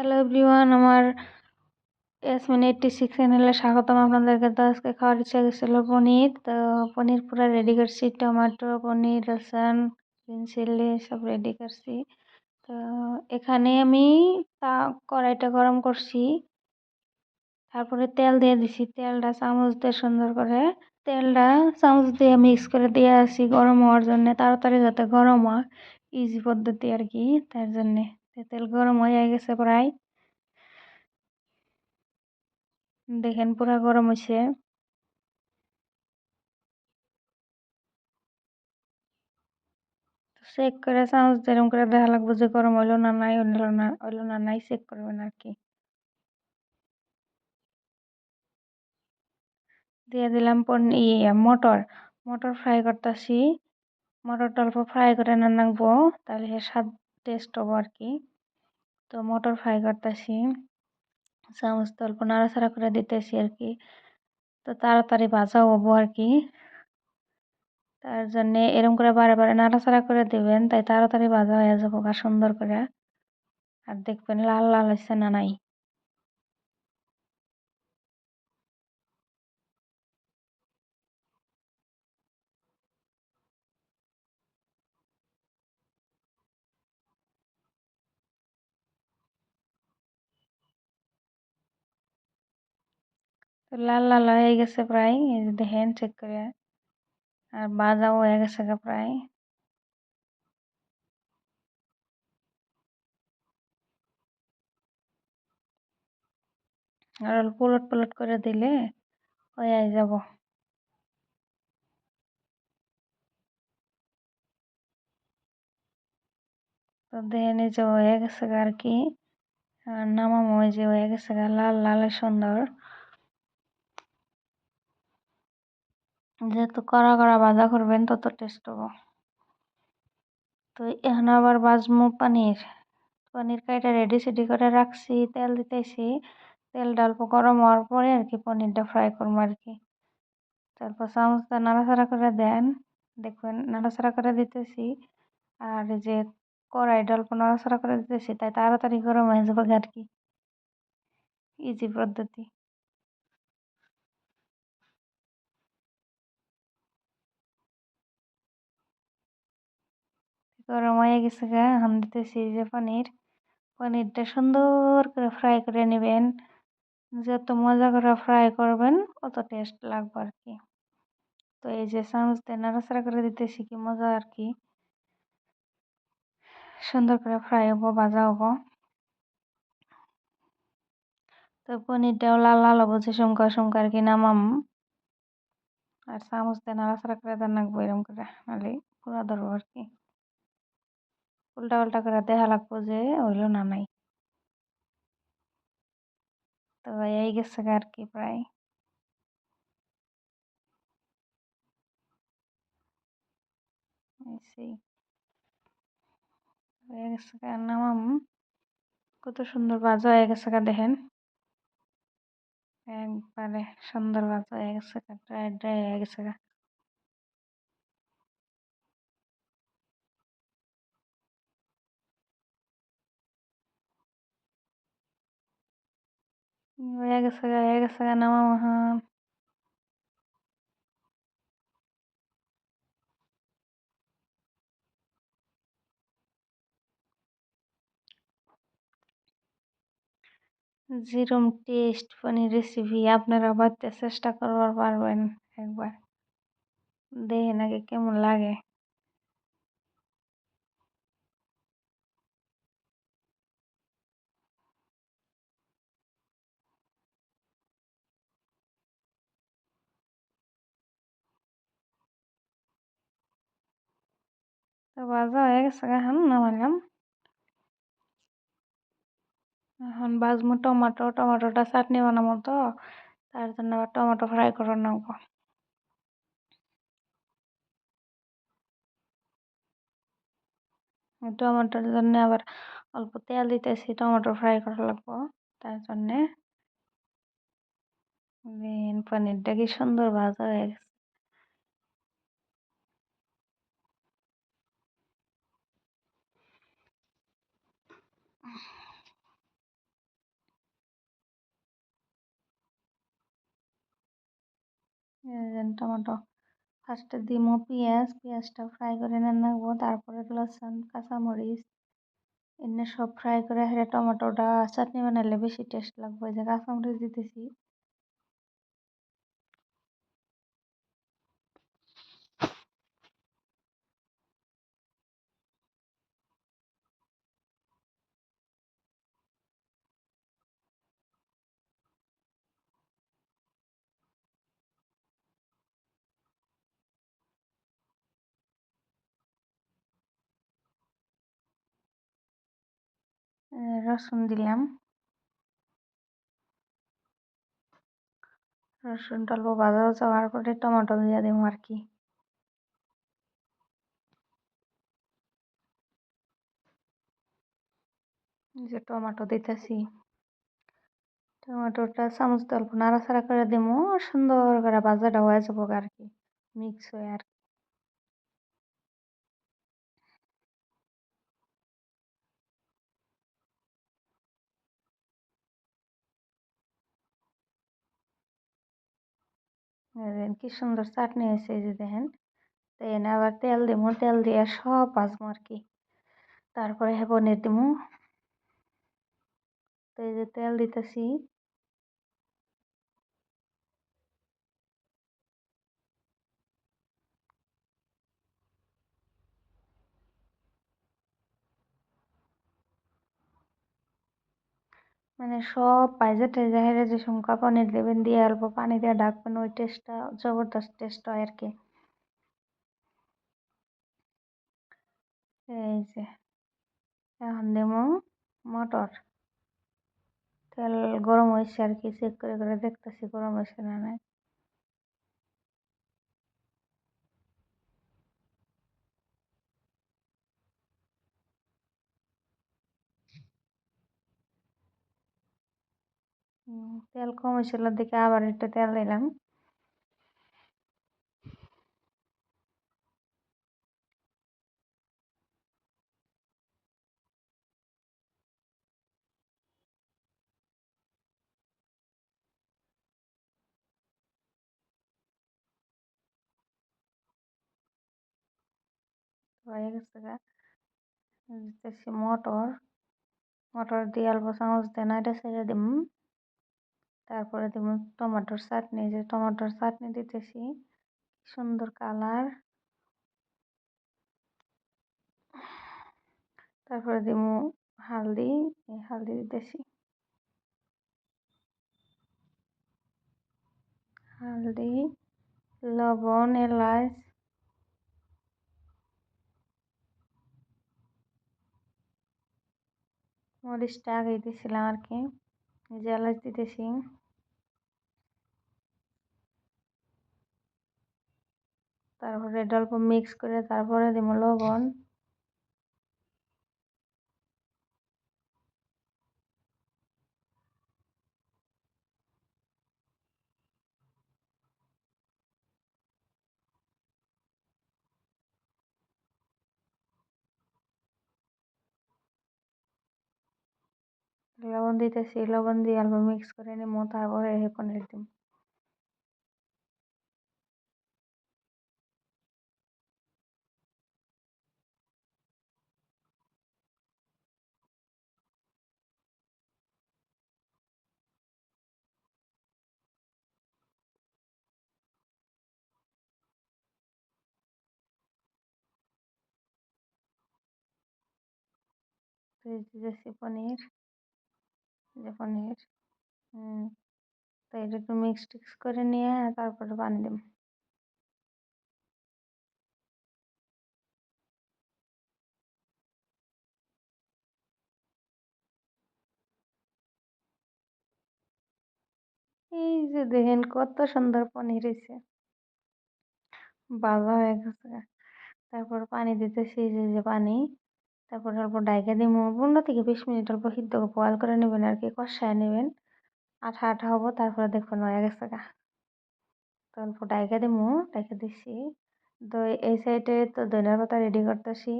Hello everyone, আমার ইয়াসমিন 86 চ্যানেলে স্বাগতম আপনাদেরকে। তো আজকে খাওয়ার ইচ্ছা গেছিল পনির, তো পনির পুরো রেডি করছি। টমেটো, পনির, রসুন, গ্রিন চিলি সব রেডি করছি। তো এখানে আমি তা কড়াইটা গরম করছি, তারপরে তেল দিয়ে দিছি। তেলটা চামচ দিয়ে সুন্দর করে তেলটা চামচ দিয়ে মিক্স করে দিয়ে আসি গরম হওয়ার জন্য, তাড়াতাড়ি যাতে গরম হয়, ইজি পদ্ধতি আর কি। তার জন্যে তেল গরম হয়ে গেছে প্রায়, দেখেন পুরা গরম হয়েছে। চেক করে চামচ দিয়ে এরকম করে দেখা লাগবে যে গরম হইলো না নাই, হইলো না নাই চেক করবেন আর কি। দিয়ে দিলাম মটর মটর ফ্রাই করতেছি। মটরটা অল্প ফ্রাই করে না রাখবো, তাহলে স্বাদ টেস্ট হবো আর কি। তো মটর ফ্রাই করতেছি, চামচ দিয়ে অল্প নাড়াচাড়া করে দিতেছি আর কি, তো তাড়াতাড়ি ভাজা হবো আর কি। তার জন্য এরকম করে বারে বারে নাড়াচাড়া করে দিবেন, তাই তাড়াতাড়ি ভাজা হয়ে যাবো সুন্দর করে। আর দেখবেন লাল লাল হচ্ছে না নাই। তো লাল লাল হয়ে গেছে প্রায়, এই যে দেখেন চেক করে। আর ভাজাও হয়ে গেছে প্রায়। আর অল্প উলট পালট করে দিলে হয়ে যাব। তো দেখেন এই যে হয়ে গেছে আর কি। আর নামামো ওই যে হয়ে গেছে লাল লাল সুন্দর। যেহেতু কড়া কড়া ভাজা করবেন তত টেস্ট হবো। তো এখন আবার ভাজমু পনির। পনির কাইটা রেডি সেডি করে রাখছি, তেল দিতেছি। তেলটা অল্প গরম হওয়ার পরে আর কি পনিরটা ফ্রাই করবো আর কি। তারপর চামচটা নাড়াচাড়া করে দেন, দেখবেন নাড়াচাড়া করে দিতেছি। আর এই যে কড়াইটা অল্প নাড়াচাড়া করে দিতেছি, তাই তাড়াতাড়ি গরম হয়ে যাবে আর কি। ইজি পদ্ধতি। গরম হয়ে গেছে এখন দিতেছি এই যে পনিরটা সুন্দর করে ফ্রাই করে নেবেন। যত মজা করে ফ্রাই করবেন অত টেস্ট লাগবে আর কি। তো এই যে চামচ দিয়ে নাড়াচাড়া করে দিতেছি, কি মজা আর কি। সুন্দর করে ফ্রাই হবো, ভাজা হবো। তো পনিরটাও লাল লাল হবো যে সুমকা আর কি নামাম। আর চামচ দিয়ে নাড়াচাড়া করে দেন রাখবো এরকম করে, নাহলে পুরা ধরবো আর কি। উল্টা উল্টা করে দেখা লাগবো যে হইলো না নাই। তো এই গেছে আর কি প্রায়। সেই হয়ে গেছে নামাম। কত সুন্দর ভাজা হয়ে গেছে দেখেন, একবারে সুন্দর ভাজা হয়ে গেছে, ড্রাই ড্রাই হয়ে গেছে। হয়ে গেছে নামাম এখন। যেরম টেস্ট পনির রেসিপি আপনারা বাড়িতে চেষ্টা করবার পারবেন একবার, দেখেন আগে কেমন লাগে। তো ভাজা হয়ে গেছে এখন নামালাম। এখন ভাজমু টমেটোটা চাটনি বানাবো, তো তার জন্য আবার টমেটো ফ্রাই করে নেবো। টমেটোর জন্য আবার অল্প তেল দিতেছি, টমেটো ফ্রাই করা লাগবো তার জন্যে। পনিরটা কি সুন্দর ভাজা হয়ে গেছে। টমেটো ফার্স্টে দিমু পেঁয়াজটা ফ্রাই করে রাখবো, তারপরে লসুন কাঁচামরিচ এনে সব ফ্রাই করে হেরে টমেটোটা চাটনি বানালে বেশি টেস্ট লাগবে। যে কাঁচামরিচ দিতেছি, রসুন দিলাম, রসুনটা অল্প ভাজা যাওয়ার পরে টমেটো দিয়ে দেবো আর কি। যে টমেটো দিতেছি, টমেটোটা চামচ দিয়ে অল্প নাড়াচাড়া করে দেবো, সুন্দর করে ভাজাটা হয়ে যাবো আর কি, মিক্স হয়ে আর কি। কি সুন্দর চাটনি হয়েছে এই যে দেখেন। তো এনে আবার তেল দিবো, তেল দিয়ে সব ভাজবো আর কি। তারপরে পনির দিবো। তো এই যে তেল দিতেছি, মানে সব ভাইজা টাইজা হেরে যে সংখ্যা পনির দেবেন, দিয়ে অল্প পানি দিয়ে ঢাকবেন, ওই টেস্টটা জবরদস্ত টেস্ট হয় আর কি। এই যে এখন দেবো মটর, তেল গরম হয়েছে আর কি, চেক করে করে দেখতেছি গরম হয়েছে না নাই। তেল কম হয়েছিল দেখে আবার একটু তেল দিলাম। হয়ে গেছে গা, দিতেছি মটর, মটর দিয়ে অল্প চামচ দিয়ে নাড়ে ছেড়ে দিম। তারপরে দিব টমেটোর চাটনি, যে টমেটোর চাটনি দিতেছি, সুন্দর কালার। তারপরে দিব হালদি, এই হালদি দিতেছি, হালদি, লবণ, এলাচ, মরিচটা আগে দিয়েছিলাম আর কি, এই যে এলাচ দিতেছি। তারপরে এটা অল্প মিক্স করে তারপরে দিব লবণ, লবণ দিতেছি, লবণ দিয়ে অল্প মিক্স করে নিব, তারপরে পনির দিব। তো এই যে দিতেছি পনির, যে পনির, হম, তো এটা একটু মিক্স টিক্স করে নিয়ে তারপরে পানি দিব। এই যে দেখেন কত সুন্দর পনির হয়েছে, ভাজা হয়ে গেছে। তারপর পানি দিতেছি, এই যে যে পানি, তারপর অল্প ডাইকা দিব, 15 থেকে 20 মিনিট অল্প সিদ্ধ বয়েল করে নেবেন আর কি, কষায় নেবেন, আঠা আঠা হবো, তারপরে দেখবেন হয়ে গেছে গা। তো অল্প ডাইকা দিব, ডাইকা দিছি। তো এই সাইডে তো ধনিয়ার পাতা রেডি করতেছি।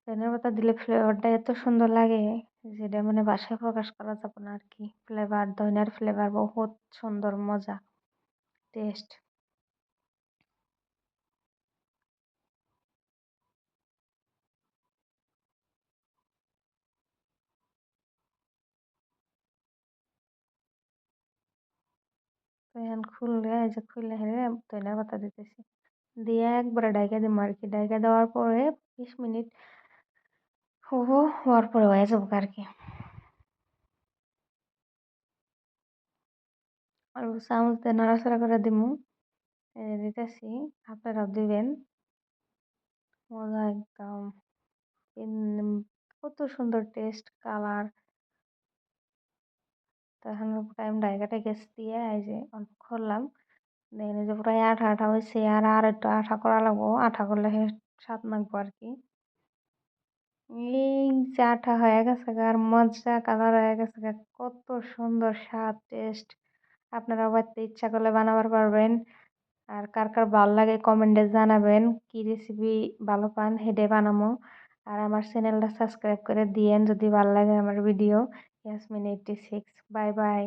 ধনিয়ার পাতা দিলে ফ্লেভারটা এত সুন্দর লাগে, যেটা মানে বাসায় প্রকাশ করা যাবে না আর কি। ফ্লেভার, ধনিয়ার ফ্লেভার বহুত সুন্দর, মজা, টেস্ট। এখন খুললে এই যে খুললে হেরে ধনিয়া পাতা দিতেছি, দিয়ে একবারে ডাইকা দিম আর কি। ডাইকা দেওয়ার পরে 20 মিনিট হওয়ার পরে হয়ে যাবো আর কি। আর চামচ দিয়ে নাড়াচাড়া করে দিমু, এই যে দিতেছি, আপনারাও দিবেন। মজা একদম। কত সুন্দর টেস্ট, কালার। তো এখন টাইম ডাইকাটা গেছ দিয়ে এই যে অল্প করলাম, দেখেন এই যে প্রায় আঠা আঠা হয়েছে, আর একটু আঠা করা লাগবো, আঠা করলে স্বাদ লাগবো আর কি। এই যে আঠা হয়ে গেছে গা, আর মজা কালার হয়ে গেছে গা, কত সুন্দর স্বাদ টেস্ট। আপনারা বাড়িতে ইচ্ছা করলে বানাবার পারবেন। আর কার কার ভালো লাগে কমেন্টে জানাবেন, কি রেসিপি ভালো পান হেডে বানামো। আর আমার চ্যানেলটা সাবস্ক্রাইব করে দিয়েন যদি ভালো লাগে আমার ভিডিও। ইয়াসমিন86। Bye bye.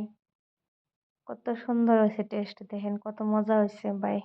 কত সুন্দর হয়েছে টেস্ট, দেখেন কত মজা হয়েছে। বাই।